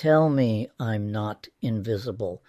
Tell me I'm not invisible.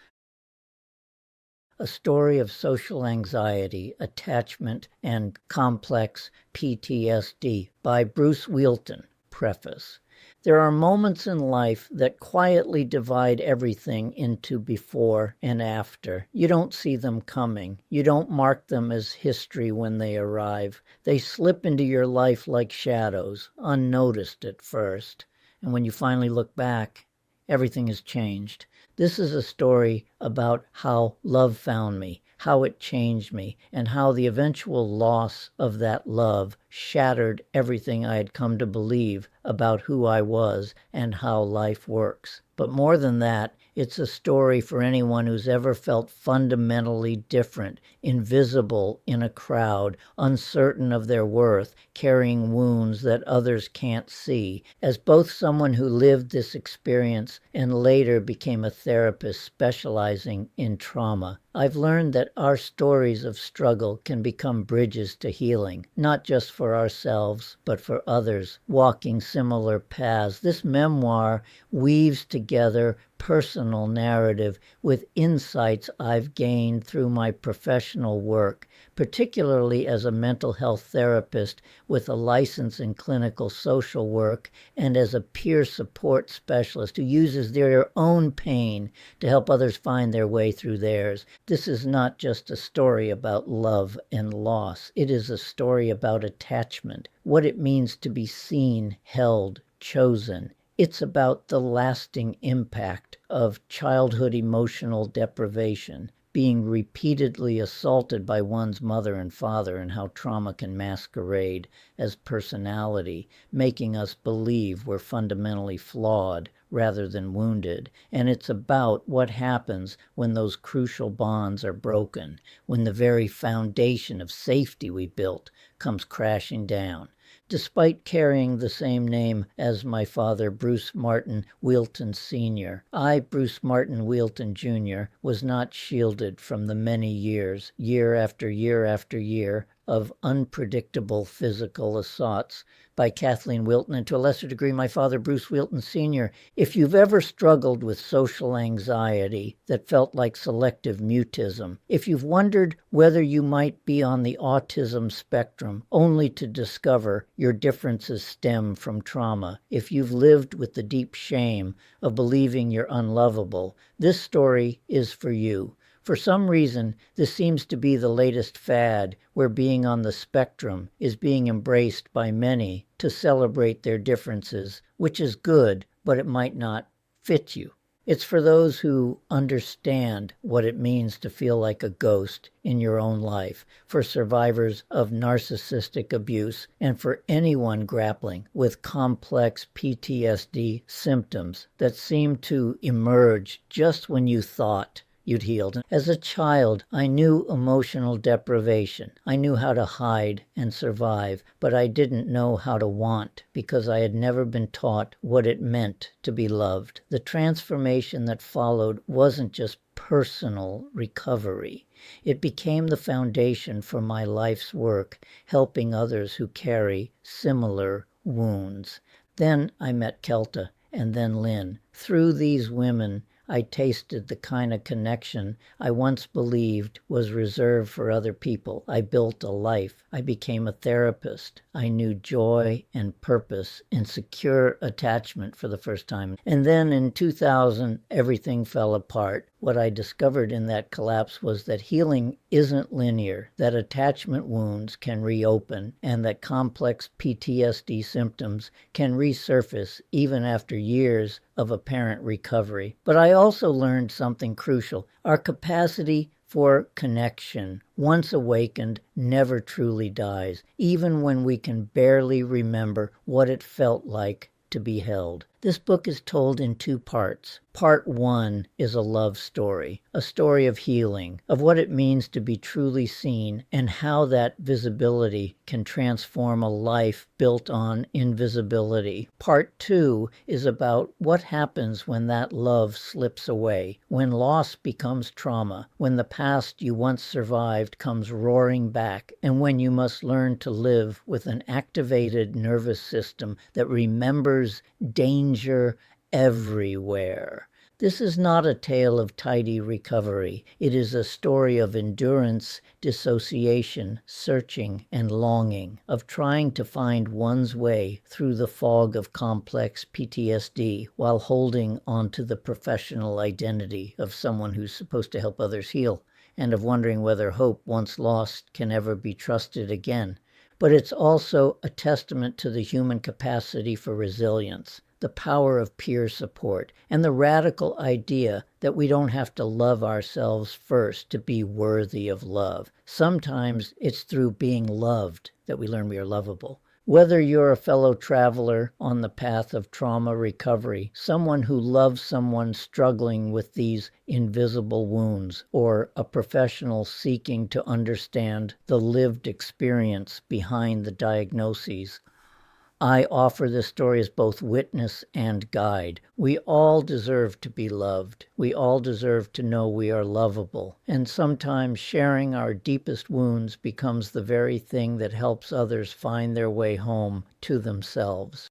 A story of social anxiety, attachment, and complex PTSD by Bruce Whealton. Preface. There are moments in life that quietly divide everything into before and after. You don't see them coming. You don't mark them as history when they arrive. They slip into your life like shadows, unnoticed at first. And when you finally look back, everything has changed. This is a story about how love found me, how it changed me, and how the eventual loss of that love shattered everything I had come to believe about who I was and how life works. But more than that, it's a story for anyone who's ever felt fundamentally different, invisible in a crowd, uncertain of their worth, carrying wounds that others can't see. As both someone who lived this experience and later became a therapist specializing in trauma, I've learned that our stories of struggle can become bridges to healing, not just for ourselves, but for others walking similar paths. This memoir weaves together personal narrative with insights I've gained through my professional work, particularly as a mental health therapist with a license in clinical social work and as a peer support specialist who uses their own pain to help others find their way through theirs. This is not just a story about love and loss. It is a story about attachment, what it means to be seen, held, chosen. It's about the lasting impact of childhood emotional deprivation, being repeatedly assaulted by one's mother and father, and how trauma can masquerade as personality, making us believe we're fundamentally flawed rather than wounded. And it's about what happens when those crucial bonds are broken, when the very foundation of safety we built comes crashing down. Despite carrying the same name as my father, Bruce Martin Whealton Sr., I, Bruce Martin Whealton Jr., was not shielded from the many years, year after year after year, of unpredictable physical assaults by Kathleen Whealton, and to a lesser degree my father, Bruce Whealton Sr. If you've ever struggled with social anxiety that felt like selective mutism, if you've wondered whether you might be on the autism spectrum only to discover your differences stem from trauma, if you've lived with the deep shame of believing you're unlovable, this story is for you. For some reason, this seems to be the latest fad where being on the spectrum is being embraced by many to celebrate their differences, which is good, but it might not fit you. It's for those who understand what it means to feel like a ghost in your own life, for survivors of narcissistic abuse, and for anyone grappling with complex PTSD symptoms that seem to emerge just when you thought you'd healed. As a child, I knew emotional deprivation. I knew how to hide and survive, but I didn't know how to want because I had never been taught what it meant to be loved. The transformation that followed wasn't just personal recovery. It became the foundation for my life's work, helping others who carry similar wounds. Then I met Kelta and then Lynn. Through these women, I tasted the kind of connection I once believed was reserved for other people. I built a life. I became a therapist. I knew joy and purpose and secure attachment for the first time. And then in 2000, everything fell apart. What I discovered in that collapse was that healing isn't linear, that attachment wounds can reopen, and that complex PTSD symptoms can resurface even after years of apparent recovery. But I also learned something crucial. Our capacity for connection, once awakened, never truly dies, even when we can barely remember what it felt like to be held. This book is told in two parts. Part one is a love story, a story of healing, of what it means to be truly seen, and how that visibility can transform a life built on invisibility. Part two is about what happens when that love slips away, when loss becomes trauma, when the past you once survived comes roaring back, and when you must learn to live with an activated nervous system that remembers danger everywhere. This is not a tale of tidy recovery. It is a story of endurance, dissociation, searching, and longing, of trying to find one's way through the fog of complex PTSD while holding onto the professional identity of someone who's supposed to help others heal, and of wondering whether hope, once lost, can ever be trusted again. But it's also a testament to the human capacity for resilience, the power of peer support, and the radical idea that we don't have to love ourselves first to be worthy of love. Sometimes it's through being loved that we learn we are lovable. Whether you're a fellow traveler on the path of trauma recovery, someone who loves someone struggling with these invisible wounds, or a professional seeking to understand the lived experience behind the diagnoses, I offer this story as both witness and guide. We all deserve to be loved. We all deserve to know we are lovable. And sometimes sharing our deepest wounds becomes the very thing that helps others find their way home to themselves.